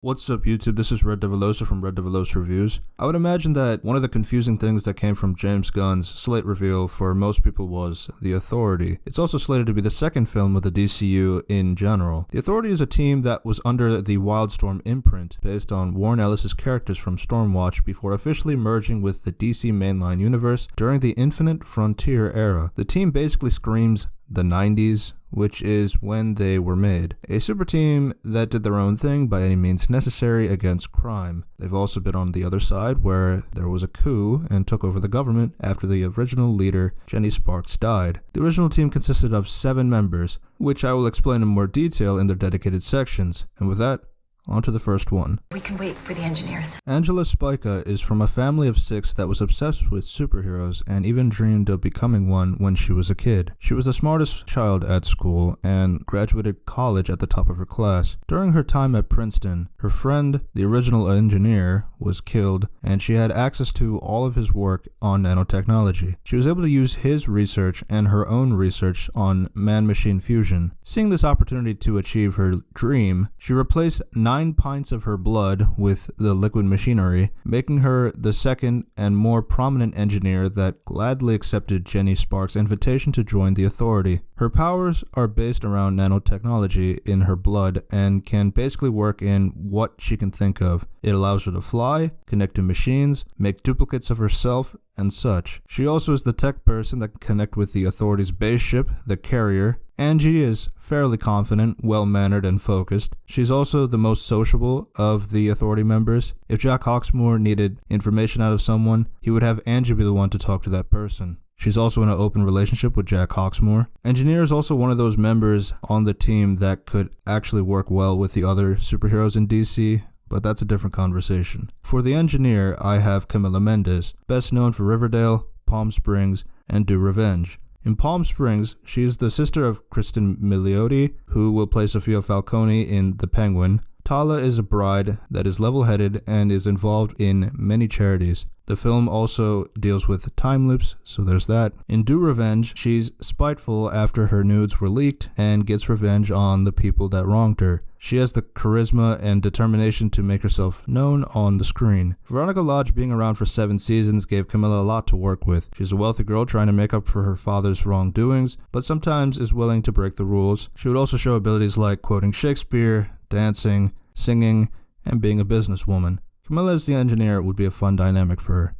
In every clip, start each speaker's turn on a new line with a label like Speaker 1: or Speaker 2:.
Speaker 1: What's up, YouTube? This is Red Devilosa from Red Devilosa Reviews. I would imagine that one of the confusing things that came from James Gunn's Slate reveal for most people was The Authority. It's also slated to be the second film of the DCU in general. The Authority is a team that was under the Wildstorm imprint, based on Warren Ellis's characters from Stormwatch before officially merging with the DC mainline universe during the Infinite Frontier era. The team basically screams the 90s, which is when they were made. A super team that did their own thing by any means necessary against crime. They've also been on the other side where there was a coup and took over the government after the original leader, Jenny Sparks, died. The original team consisted of 7 members, which I will explain in more detail in their dedicated sections. And with that, on to the first one.
Speaker 2: We can wait for the engineers.
Speaker 1: Angela Spica is from a family of 6 that was obsessed with superheroes and even dreamed of becoming one when she was a kid. She was the smartest child at school and graduated college at the top of her class. During her time at Princeton, her friend, the original engineer, was killed, and she had access to all of his work on nanotechnology. She was able to use his research and her own research on man-machine fusion. Seeing this opportunity to achieve her dream, she replaced 9 pints of her blood with the liquid machinery, making her the second and more prominent engineer that gladly accepted Jenny Sparks' invitation to join the Authority. Her powers are based around nanotechnology in her blood and can basically work in what she can think of. It allows her to fly, connect to machines, make duplicates of herself, and such. She also is the tech person that can connect with the Authority's base ship, the Carrier. Angie is fairly confident, well-mannered, and focused. She's also the most sociable of the Authority members. If Jack Hawksmoor needed information out of someone, he would have Angie be the one to talk to that person. She's also in an open relationship with Jack Hawksmoor. Engineer is also one of those members on the team that could actually work well with the other superheroes in DC, but that's a different conversation. For the engineer, I have Camila Mendes, best known for Riverdale, Palm Springs, and Do Revenge. In Palm Springs, she is the sister of Kristen Milioti, who will play Sophia Falcone in The Penguin. Tala is a bride that is level-headed and is involved in many charities. The film also deals with time loops, so there's that. In Do Revenge, she's spiteful after her nudes were leaked and gets revenge on the people that wronged her. She has the charisma and determination to make herself known on the screen. Veronica Lodge being around for 7 seasons gave Camilla a lot to work with. She's a wealthy girl trying to make up for her father's wrongdoings, but sometimes is willing to break the rules. She would also show abilities like quoting Shakespeare, dancing, singing, and being a businesswoman. Camilla as the engineer would be a fun dynamic for her.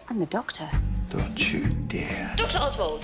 Speaker 2: I'm the doctor.
Speaker 3: Don't you dare.
Speaker 2: Dr. Oswald.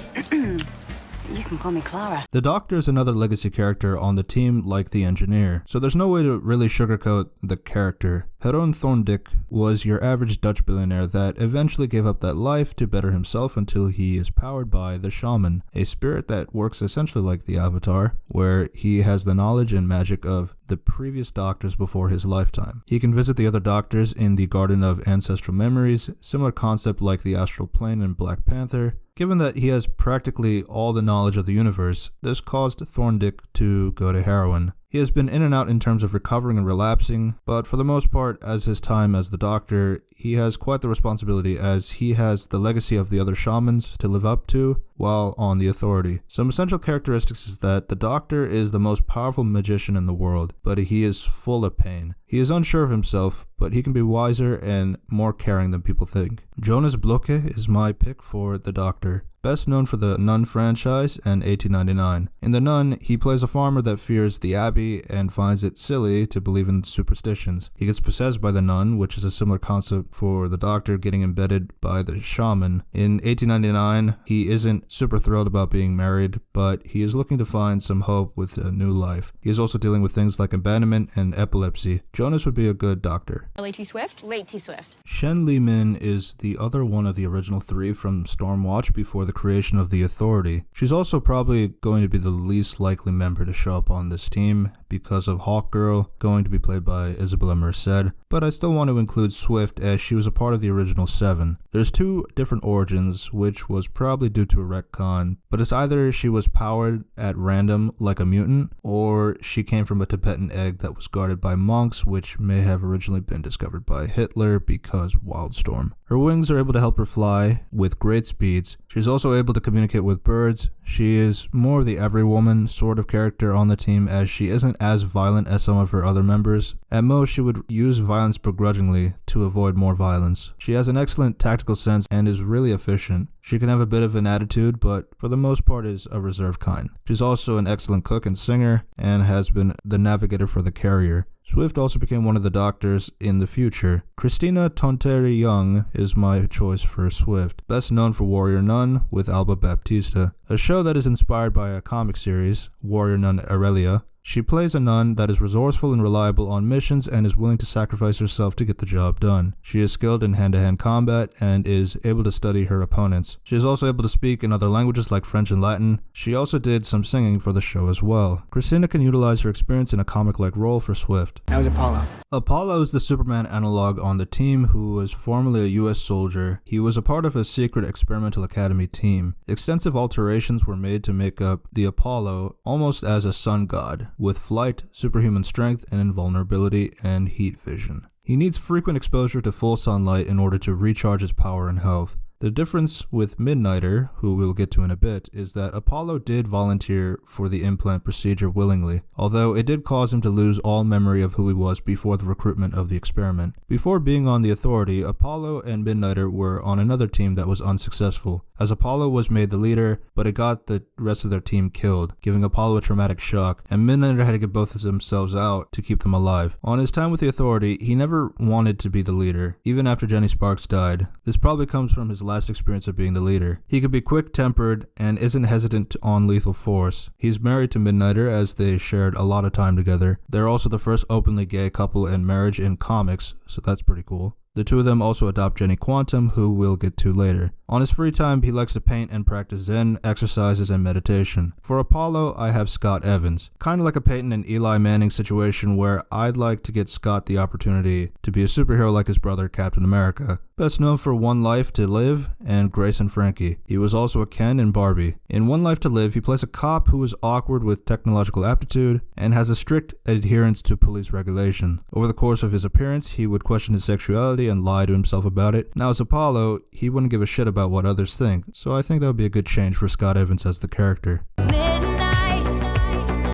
Speaker 2: You can call me Clara.
Speaker 1: The Doctor is another legacy character on the team like the engineer, so there's no way to really sugarcoat the character. Heron Thorndyck was your average Dutch billionaire that eventually gave up that life to better himself until he is powered by the shaman, a spirit that works essentially like the Avatar, where he has the knowledge and magic of the previous doctors before his lifetime. He can visit the other doctors in the Garden of Ancestral Memories, similar concept like the Astral Plane in Black Panther. Given that he has practically all the knowledge of the universe, this caused Thorndyck to go to heroin. He has been in and out in terms of recovering and relapsing, but for the most part, as his time as the Doctor, he has quite the responsibility as he has the legacy of the other shamans to live up to while on the Authority. Some essential characteristics is that the Doctor is the most powerful magician in the world, but he is full of pain. He is unsure of himself, but he can be wiser and more caring than people think. Jonas Blocke is my pick for the Doctor. Best known for the Nun franchise and 1899. In The Nun, he plays a farmer that fears the Abbey and finds it silly to believe in superstitions. He gets possessed by the Nun, which is a similar concept for the Doctor getting embedded by the shaman. In 1899, he isn't super thrilled about being married, but he is looking to find some hope with a new life. He is also dealing with things like abandonment and epilepsy. Jonas would be a good Doctor.
Speaker 4: Early T Swift, late T Swift.
Speaker 1: Shen Li Min is the other one of the original 3 from Stormwatch before the creation of the Authority. She's also probably going to be the least likely member to show up on this team because of Hawkgirl, going to be played by Isabella Merced, but I still want to include Swift as she was a part of the original 7. There's 2 different origins, which was probably due to a retcon, but it's either she was powered at random like a mutant, or she came from a Tibetan egg that was guarded by monks, which may have originally been discovered by Hitler because Wildstorm. Her wings are able to help her fly with great speeds. She's also able to communicate with birds. She is more of the every woman sort of character on the team, as she isn't as violent as some of her other members. At most, she would use violence begrudgingly to avoid more violence. She has an excellent tactical sense and is really efficient. She can have a bit of an attitude, but for the most part is a reserved kind. She's also an excellent cook and singer, and has been the navigator for the carrier. Swift also became one of the doctors in the future. Christina Tonteri-Young is my choice for Swift, best known for Warrior Nun with Alba Baptista, a show that is inspired by a comic series, Warrior Nun Aurelia. She plays a nun that is resourceful and reliable on missions and is willing to sacrifice herself to get the job done. She is skilled in hand-to-hand combat and is able to study her opponents. She is also able to speak in other languages like French and Latin. She also did some singing for the show as well. Christina can utilize her experience in a comic-like role for Swift.
Speaker 5: That was Apollo.
Speaker 1: Apollo is the Superman analog on the team who was formerly a US soldier. He was a part of a secret experimental academy team. Extensive alterations were made to make up the Apollo almost as a sun god, with flight, superhuman strength, and invulnerability and heat vision. He needs frequent exposure to full sunlight in order to recharge his power and health. The difference with Midnighter, who we'll get to in a bit, is that Apollo did volunteer for the implant procedure willingly, although it did cause him to lose all memory of who he was before the recruitment of the experiment. Before being on the Authority, Apollo and Midnighter were on another team that was unsuccessful, as Apollo was made the leader, but it got the rest of their team killed, giving Apollo a traumatic shock, and Midnighter had to get both of themselves out to keep them alive. On his time with the Authority, he never wanted to be the leader, even after Jenny Sparks died. This probably comes from his last experience of being the leader. He could be quick-tempered and isn't hesitant on lethal force. He's married to Midnighter, as they shared a lot of time together. They're also the first openly gay couple in marriage in comics, so that's pretty cool. The two of them also adopt Jenny Quantum, who we'll get to later. On his free time, he likes to paint and practice Zen, exercises, and meditation. For Apollo, I have Scott Evans. Kind of like a Peyton and Eli Manning situation where I'd like to get Scott the opportunity to be a superhero like his brother Captain America. Best known for One Life to Live and Grace and Frankie. He was also a Ken in Barbie. In One Life to Live, he plays a cop who is awkward with technological aptitude and has a strict adherence to police regulation. Over the course of his appearance, he would question his sexuality and lie to himself about it. Now as Apollo, he wouldn't give a shit about what others think, so I think that would be a good change for Scott Evans as the character.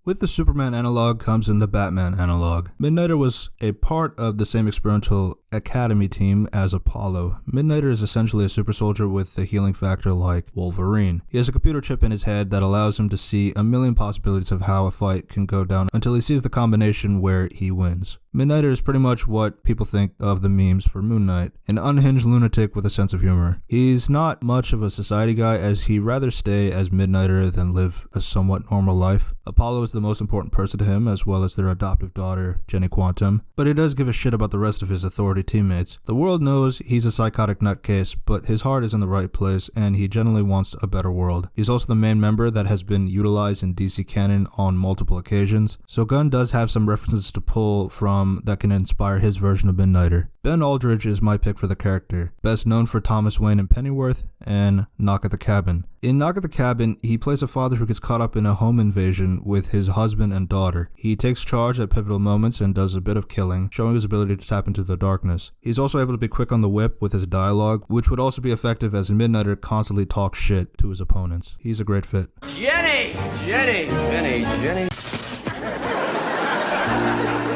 Speaker 1: With the Superman analog comes in the Batman analog. Midnighter was a part of the same experimental academy team as Apollo. Midnighter is essentially a super soldier with a healing factor like Wolverine. He has a computer chip in his head that allows him to see a million possibilities of how a fight can go down until he sees the combination where he wins. Midnighter is pretty much what people think of the memes for Moon Knight, an unhinged lunatic with a sense of humor. He's not much of a society guy, as he'd rather stay as Midnighter than live a somewhat normal life. Apollo is the most important person to him, as well as their adoptive daughter, Jenny Quantum, but he does give a shit about the rest of his Authority teammates. The world knows he's a psychotic nutcase, but his heart is in the right place, and he generally wants a better world. He's also the main member that has been utilized in DC canon on multiple occasions, so Gunn does have some references to pull from that can inspire his version of Midnighter. Ben Aldridge is my pick for the character, best known for Thomas Wayne in Pennyworth and Knock at the Cabin. In Knock at the Cabin, he plays a father who gets caught up in a home invasion with his husband and daughter. He takes charge at pivotal moments and does a bit of killing, showing his ability to tap into the darkness. He's also able to be quick on the whip with his dialogue, which would also be effective as Midnighter constantly talks shit to his opponents. He's a great fit.
Speaker 3: Jenny!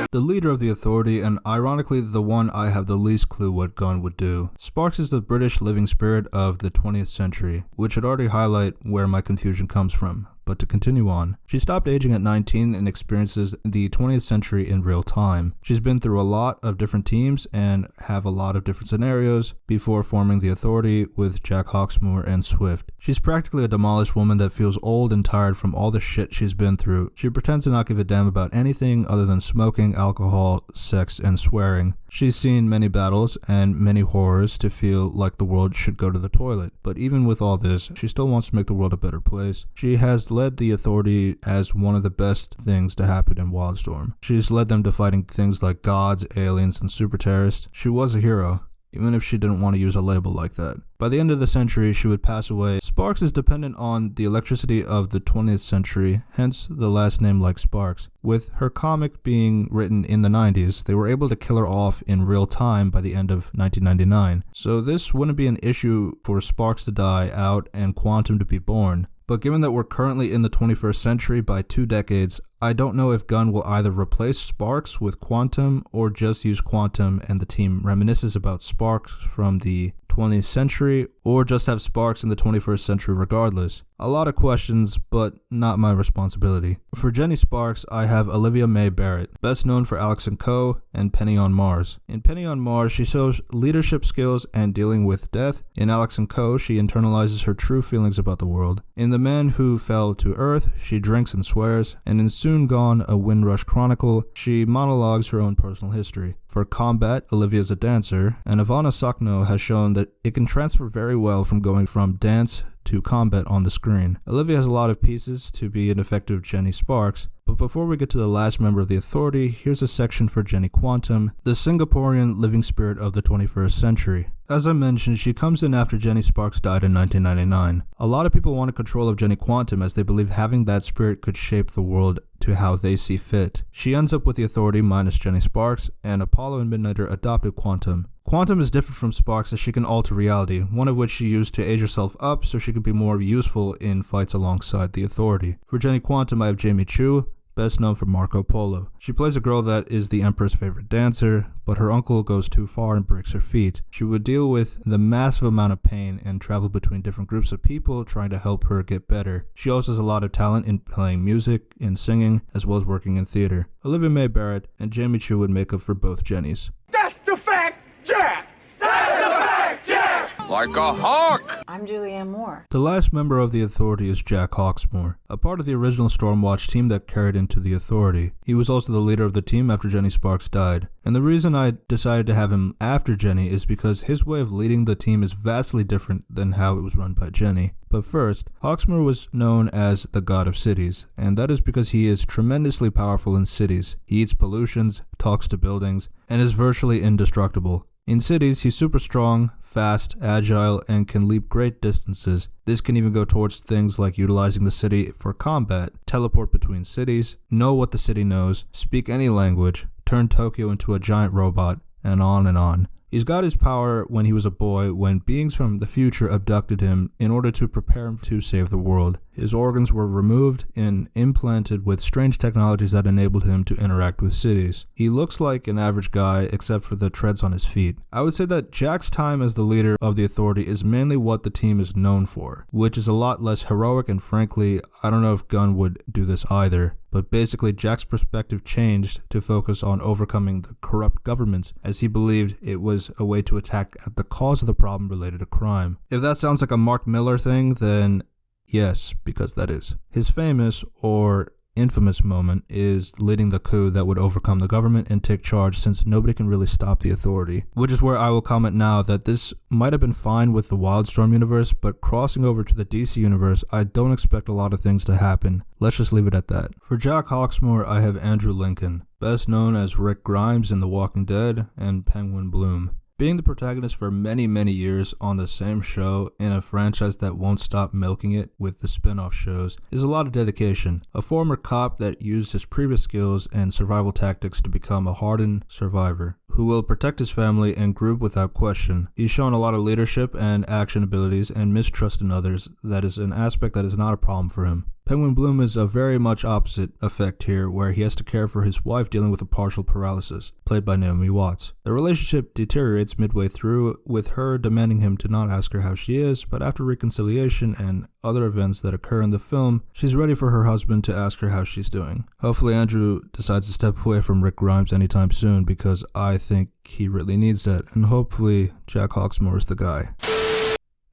Speaker 1: The leader of the Authority, and ironically the one I have the least clue what Gunn would do. Sparks is the British living spirit of the 20th century, which should already highlight where my confusion comes from. But to continue on, she stopped aging at 19 and experiences the 20th century in real time. She's been through a lot of different teams and have a lot of different scenarios before forming the Authority with Jack Hawksmoor and Swift. She's practically a demolished woman that feels old and tired from all the shit she's been through. She pretends to not give a damn about anything other than smoking, alcohol, sex, and swearing. She's seen many battles and many horrors to feel like the world should go to the toilet. But even with all this, she still wants to make the world a better place. She has led the Authority as one of the best things to happen in Wildstorm. She's led them to fighting things like gods, aliens, and super terrorists. She was a hero. even if she didn't want to use a label like that. By the end of the century, she would pass away. Sparks is dependent on the electricity of the 20th century, hence the last name like Sparks. With her comic being written in the 90s, they were able to kill her off in real time by the end of 1999. So this wouldn't be an issue for Sparks to die out and Quantum to be born. But given that we're currently in the 21st century by 2 decades, I don't know if Gunn will either replace Sparks with Quantum or just use Quantum and the team reminisces about Sparks from the 20th century, or just have Sparks in the 21st century regardless. A lot of questions, but not my responsibility. For Jenny Sparks, I have Olivia Mae Barrett, best known for Alex & Co. and Penny on Mars. In Penny on Mars, she shows leadership skills and dealing with death. In Alex & Co., she internalizes her true feelings about the world. In The Man Who Fell to Earth, she drinks and swears. And in Soon Gone, A Windrush Chronicle, she monologues her own personal history. For Combat, Olivia's a dancer, and Ivana Sakno has shown that it can transfer very well from going from dance to combat on the screen. Olivia has a lot of pieces to be an effective Jenny Sparks, but before we get to the last member of the Authority, here's a section for Jenny Quantum, the Singaporean living spirit of the 21st century. As I mentioned, she comes in after Jenny Sparks died in 1999. A lot of people wanted control of Jenny Quantum as they believe having that spirit could shape the world to how they see fit. She ends up with the Authority minus Jenny Sparks, and Apollo and Midnighter adopted Quantum. Quantum is different from Sparks as she can alter reality, one of which she used to age herself up so she could be more useful in fights alongside the Authority. For Jenny Quantum, I have Jamie Chu, best known for Marco Polo. She plays a girl that is the Emperor's favorite dancer, but her uncle goes too far and breaks her feet. She would deal with the massive amount of pain and travel between different groups of people trying to help her get better. She also has a lot of talent in playing music, in singing, as well as working in theater. Olivia Mae Barrett and Jamie Chu would make up for both Jennys.
Speaker 5: That's the fact, Jack! That's the fact, Jack!
Speaker 3: Like a hawk!
Speaker 2: I'm Julianne Moore.
Speaker 1: The last member of the Authority is Jack Hawksmoor, a part of the original Stormwatch team that carried into the Authority. He was also the leader of the team after Jenny Sparks died. And the reason I decided to have him after Jenny is because his way of leading the team is vastly different than how it was run by Jenny. But first, Hawksmoor was known as the God of Cities, and that is because he is tremendously powerful in cities. He eats pollutions, talks to buildings, and is virtually indestructible. In cities, he's super strong, fast, agile, and can leap great distances. This can even go towards things like utilizing the city for combat, teleport between cities, know what the city knows, speak any language, turn Tokyo into a giant robot, and on and on. He's got his power when he was a boy, when beings from the future abducted him in order to prepare him to save the world. His organs were removed and implanted with strange technologies that enabled him to interact with cities. He looks like an average guy except for the treads on his feet. I would say that Jack's time as the leader of the Authority is mainly what the team is known for, which is a lot less heroic, and frankly, I don't know if Gunn would do this either. But basically, Jack's perspective changed to focus on overcoming the corrupt governments, as he believed it was a way to attack at the cause of the problem related to crime. If that sounds like a Mark Miller thing, then yes, because that is. His famous, or infamous moment is leading the coup that would overcome the government and take charge, since nobody can really stop the Authority. Which is where I will comment now that this might have been fine with the Wildstorm universe, but crossing over to the DC universe, I don't expect a lot of things to happen. Let's just leave it at that. For Jack Hawksmoor, I have Andrew Lincoln, best known as Rick Grimes in The Walking Dead and Penguin Bloom. Being the protagonist for many, many years on the same show in a franchise that won't stop milking it with the spin-off shows is a lot of dedication. A former cop that used his previous skills and survival tactics to become a hardened survivor who will protect his family and group without question. He's shown a lot of leadership and action abilities and mistrust in others. That is an aspect that is not a problem for him. Penguin Bloom is a very much opposite effect here, where he has to care for his wife dealing with a partial paralysis, played by Naomi Watts. The relationship deteriorates midway through, with her demanding him to not ask her how she is, but after reconciliation and other events that occur in the film, she's ready for her husband to ask her how she's doing. Hopefully Andrew decides to step away from Rick Grimes anytime soon, because I think he really needs that, and hopefully Jack Hawksmoor is the guy.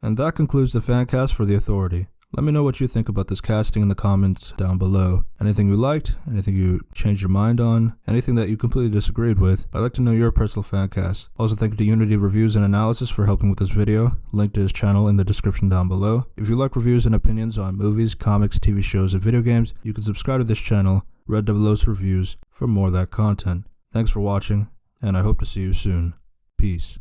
Speaker 1: And that concludes the Fancast for The Authority. Let me know what you think about this casting in the comments down below. Anything you liked, anything you changed your mind on, anything that you completely disagreed with. I'd like to know your personal Fancast. Also, thank you to Unity Reviews and Analysis for helping with this video. Link to his channel in the description down below. If you like reviews and opinions on movies, comics, TV shows, and video games, you can subscribe to this channel, Red Devilosa Reviews, for more of that content. Thanks for watching, and I hope to see you soon. Peace.